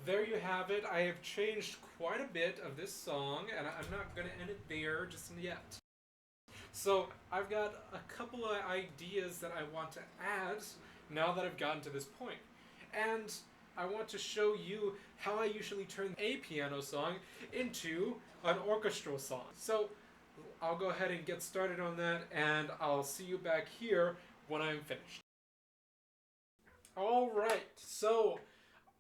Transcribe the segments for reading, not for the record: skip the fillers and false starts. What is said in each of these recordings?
there you have it. I have changed quite a bit of this song, and I'm not going to end it there just yet. So I've got a couple of ideas that I want to add now that I've gotten to this point. And I want to show you how I usually turn a piano song into an orchestral song. So I'll go ahead and get started on that, and I'll see you back here when I'm finished. Alright, so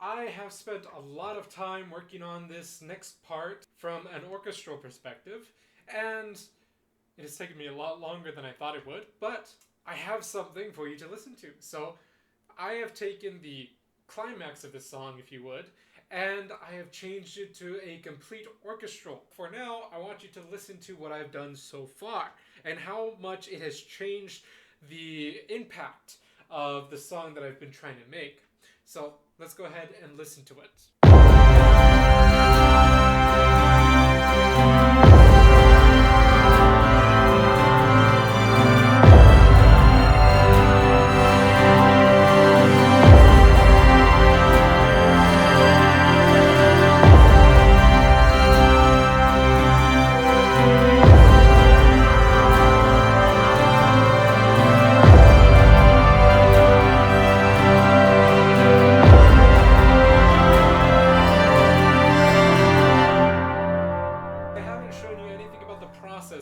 I have spent a lot of time working on this next part from an orchestral perspective, and it has taken me a lot longer than I thought it would, but I have something for you to listen to. So I have taken the climax of this song, if you would, and I have changed it to a complete orchestral. For now, I want you to listen to what I've done so far and how much it has changed the impact of the song that I've been trying to make. So let's go ahead and listen to it.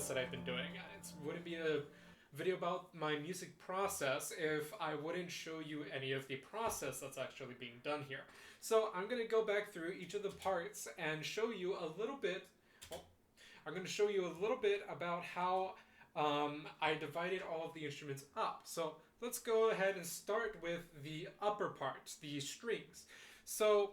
That I've been doing. It wouldn't be a video about my music process if I wouldn't show you any of the process that's actually being done here. So I'm going to go back through each of the parts and show you a little bit. I'm going to show you a little bit about how I divided all of the instruments up. So let's go ahead and start with the upper parts, the strings. So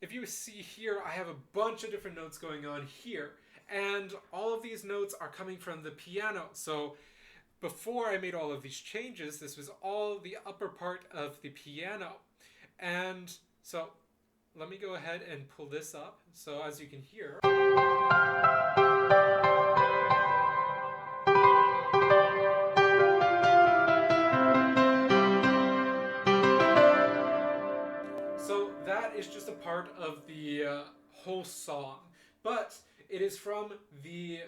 if you see here, I have a bunch of different notes going on here. And all of these notes are coming from the piano. So before I made all of these changes, this was all the upper part of the piano. And so let me go ahead and pull this up. So as you can hear, so that is just a part of the whole song. But it is from the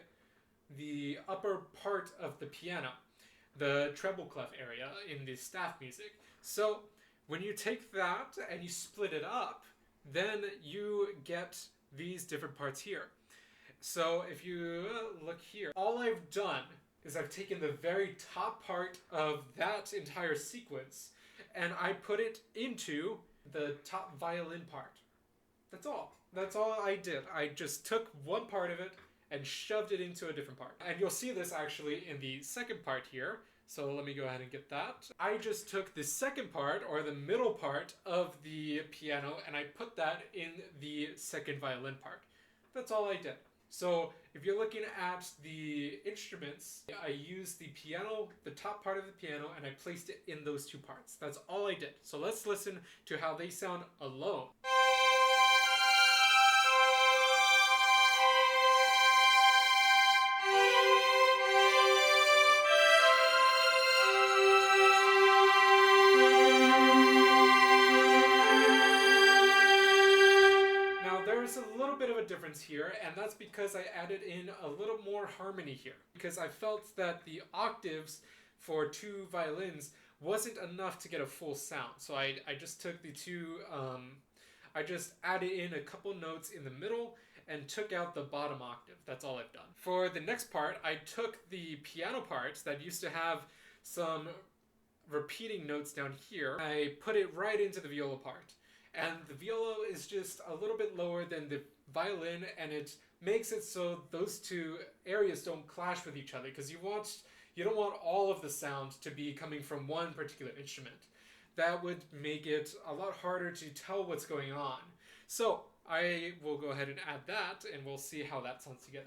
upper part of the piano, the treble clef area in the staff music. So when you take that and you split it up, then you get these different parts here. So if you look here, all I've done is I've taken the very top part of that entire sequence and I put it into the top violin part. That's all. That's all I did. I just took one part of it and shoved it into a different part. And you'll see this actually in the second part here. So let me go ahead and get that. I just took the second part, or the middle part of the piano, and I put that in the second violin part. That's all I did. So if you're looking at the instruments, I used the piano, the top part of the piano, and I placed it in those two parts. That's all I did. So let's listen to how they sound alone. Difference here, and that's because I added in a little more harmony here, because I felt that the octaves for two violins wasn't enough to get a full sound. So I just took the two, I just added in a couple notes in the middle and took out the bottom octave. That's all I've done. For the next part, I took the piano parts that used to have some repeating notes down here. I put it right into the viola part. And the viola is just a little bit lower than the violin, and it makes it so those two areas don't clash with each other, because you don't want all of the sound to be coming from one particular instrument. That would make it a lot harder to tell what's going on. So I will go ahead and add that, and we'll see how that sounds together.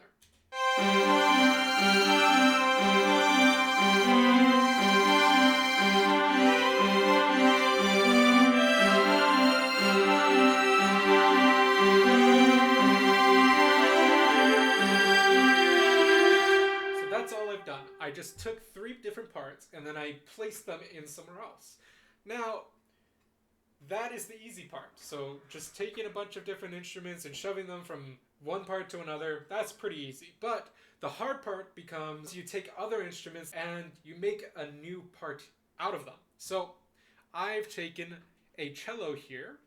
I just took three different parts and then I placed them in somewhere else. Now, that is the easy part. So just taking a bunch of different instruments and shoving them from one part to another, that's pretty easy. But the hard part becomes you take other instruments and you make a new part out of them. So I've taken a cello here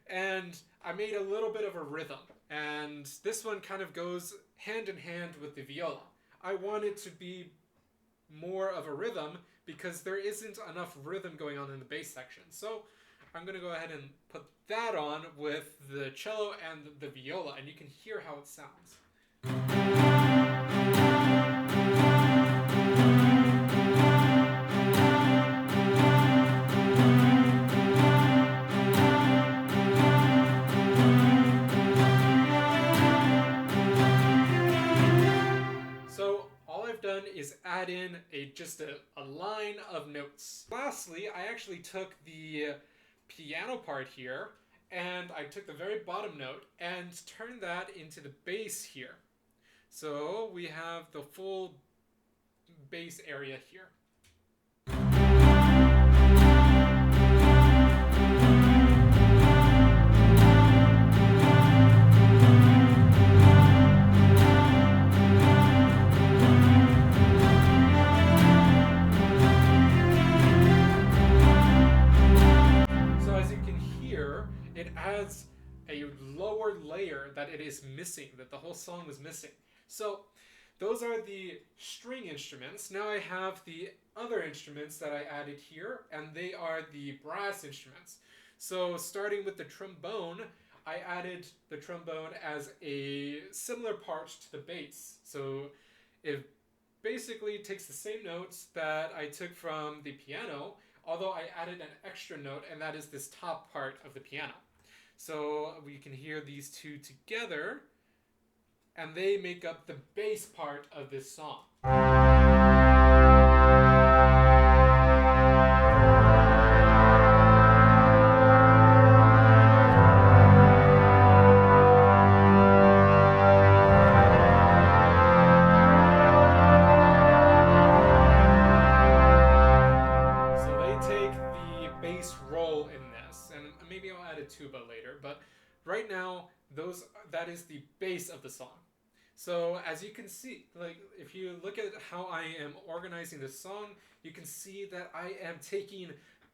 and I made a little bit of a rhythm. And this one kind of goes hand in hand with the viola. I want it to be more of a rhythm because there isn't enough rhythm going on in the bass section. So I'm going to go ahead and put that on with the cello and the viola, and you can hear how it sounds. So all I've done is add in just a line of notes. Lastly, I actually took the piano part here and I took the very bottom note and turned that into the bass here. So we have the full bass area here. It adds a lower layer that it is missing, that the whole song was missing. So those are the string instruments. Now I have the other instruments that I added here, and they are the brass instruments. So starting with the trombone, I added the trombone as a similar part to the bass. So it basically takes the same notes that I took from the piano, although I added an extra note, and that is this top part of the piano. So we can hear these two together, and they make up the bass part of this song. Tuba later, but right now that is the base of the song. So as you can see, like if you look at how I am organizing the song, you can see that I am taking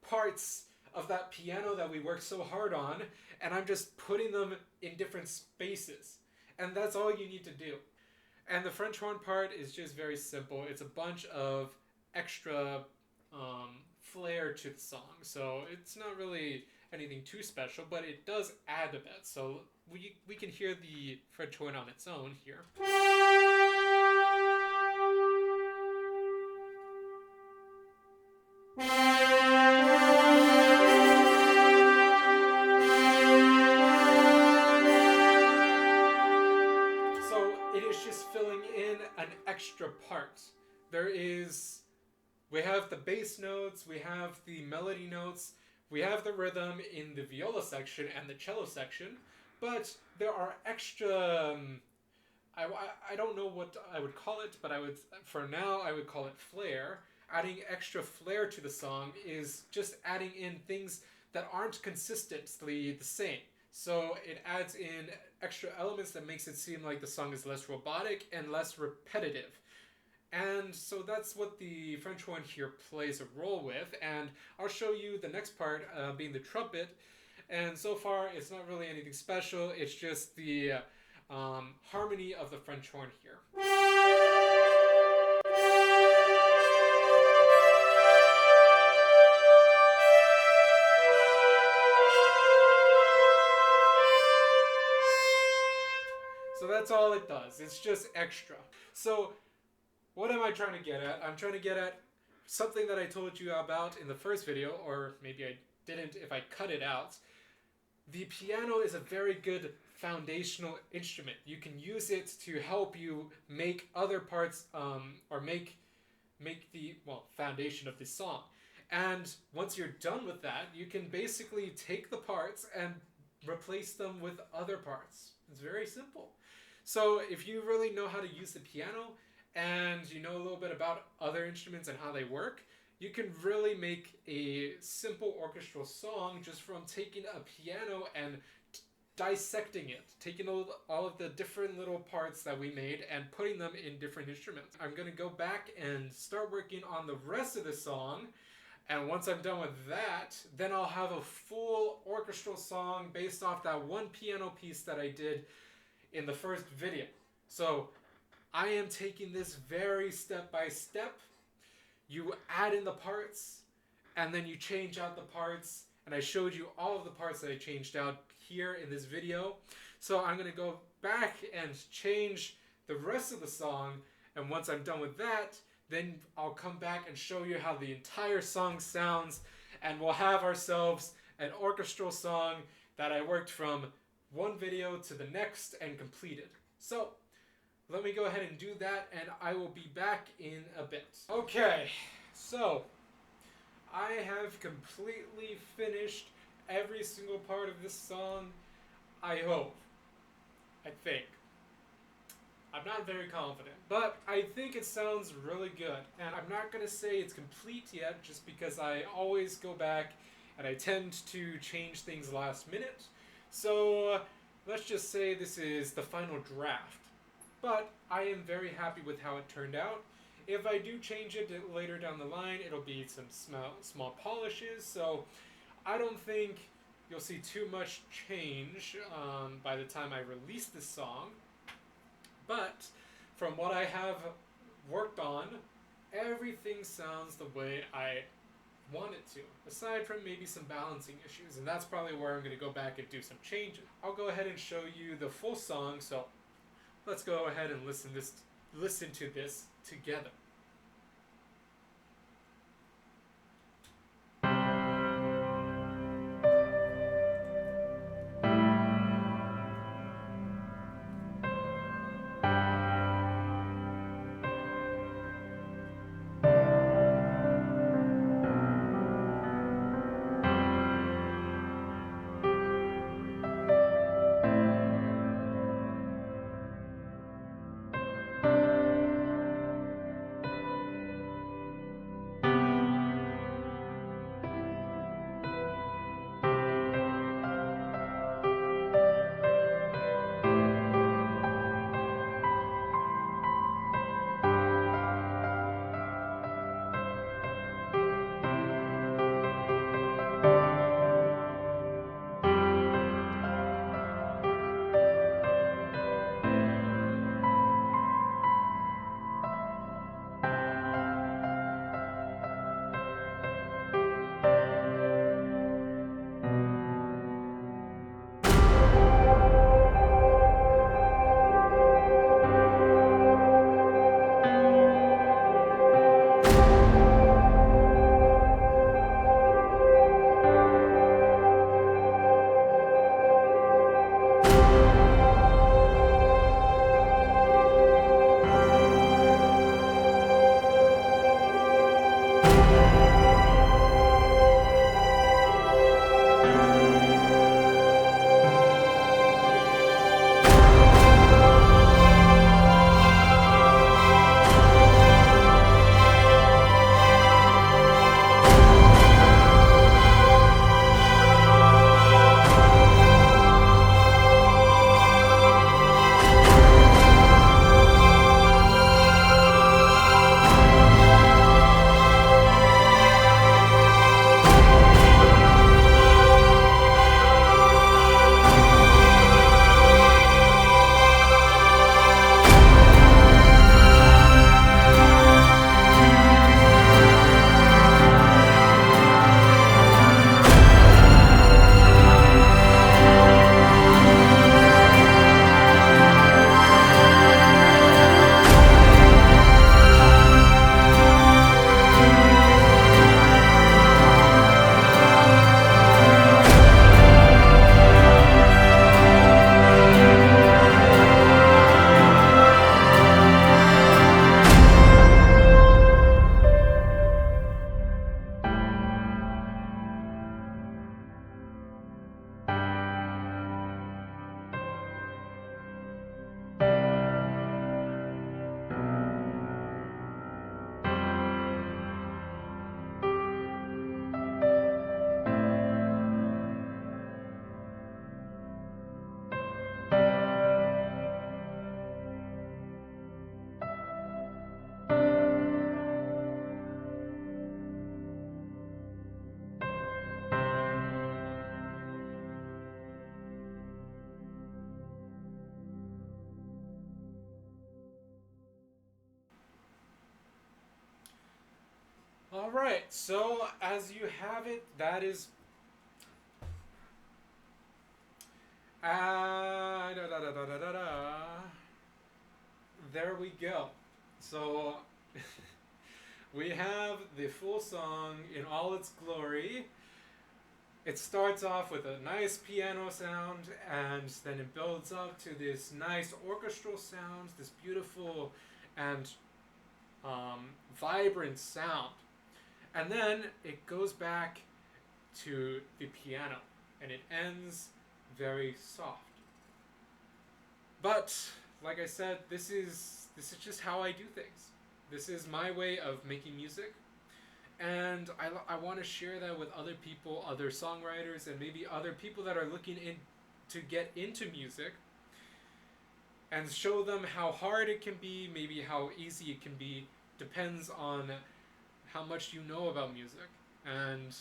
parts of that piano that we worked so hard on, and I'm just putting them in different spaces, and that's all you need to do. And the French horn part is just very simple. It's a bunch of extra flair to the song, so it's not really anything too special, but it does add a bit. So we can hear the French horn on its own here. So it is just filling in an extra part. We have the bass notes, we have the melody notes, we have the rhythm in the viola section and the cello section, but there are extra, I don't know what I would call it, but for now I would call it flair. Adding extra flair to the song is just adding in things that aren't consistently the same. So it adds in extra elements that makes it seem like the song is less robotic and less repetitive. And so that's what the French horn here plays a role with, and I'll show you the next part being the trumpet. And so far it's not really anything special, it's just the harmony of the French horn here. So that's all it does, it's just extra. So what am I trying to get at? I'm trying to get at something that I told you about in the first video, or maybe I didn't if I cut it out. The piano is a very good foundational instrument. You can use it to help you make other parts, or make the foundation of the song. And once you're done with that, you can basically take the parts and replace them with other parts. It's very simple. So if you really know how to use the piano, and you know a little bit about other instruments and how they work, you can really make a simple orchestral song just from taking a piano and dissecting it, taking all of the different little parts that we made and putting them in different instruments. I'm going to go back and start working on the rest of the song, and once I'm done with that, then I'll have a full orchestral song based off that one piano piece that I did in the first video. So I am taking this very step by step. You add in the parts, and then you change out the parts, and I showed you all of the parts that I changed out here in this video. So I'm going to go back and change the rest of the song, and once I'm done with that, then I'll come back and show you how the entire song sounds, and we'll have ourselves an orchestral song that I worked from one video to the next and completed. So let me go ahead and do that, and I will be back in a bit. Okay, so I have completely finished every single part of this song. I hope. I think. I'm not very confident, but I think it sounds really good. And I'm not going to say it's complete yet, just because I always go back and I tend to change things last minute. So let's just say this is the final draft. But I am very happy with how it turned out. If I do change it later down the line, it'll be some small polishes, so I don't think you'll see too much change by the time I release this song. But from what I have worked on, everything sounds the way I want it to, aside from maybe some balancing issues, and that's probably where I'm going to go back and do some changes. I'll go ahead and show you the full song, so let's go ahead and listen to this together. All right, so as you have it, that is da, da, da, da, da, da, da. There we go. So we have the full song in all its glory. It starts off with a nice piano sound, and then it builds up to this nice orchestral sound, this beautiful and vibrant sound. And then it goes back to the piano, and it ends very soft. But like I said, this is just how I do things. This is my way of making music, and I want to share that with other people, other songwriters, and maybe other people that are looking in to get into music, and show them how hard it can be, maybe how easy it can be. Depends on how much you know about music, and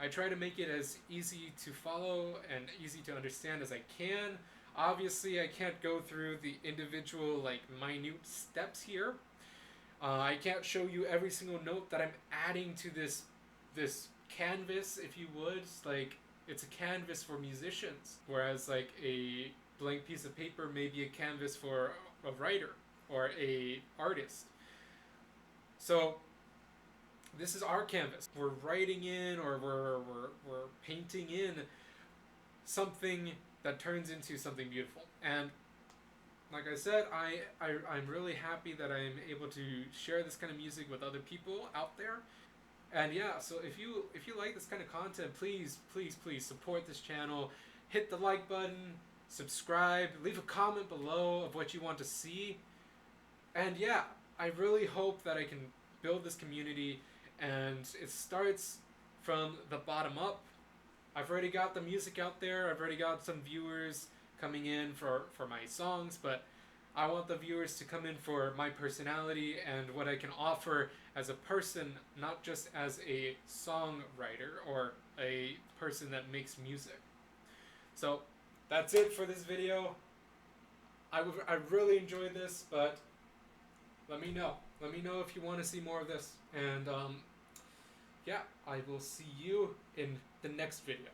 I try to make it as easy to follow and easy to understand as I can. Obviously, I can't go through the individual, like, minute steps here. I can't show you every single note that I'm adding to this canvas, if you would. Like, it's a canvas for musicians, whereas like a blank piece of paper may be a canvas for a writer or a artist. So this is our canvas. We're writing in, or we're painting in something that turns into something beautiful. And like I said, I'm really happy that I'm able to share this kind of music with other people out there. And yeah, so if you like this kind of content, please support this channel. Hit the like button, subscribe, leave a comment below of what you want to see. And yeah, I really hope that I can build this community, and it starts from the bottom up. I've already got the music out there. I've already got some viewers coming in for my songs, but I want the viewers to come in for my personality and what I can offer as a person, not just as a songwriter or a person that makes music. So that's it for this video. I really enjoyed this, but let me know. Let me know if you want to see more of this. And yeah, I will see you in the next video.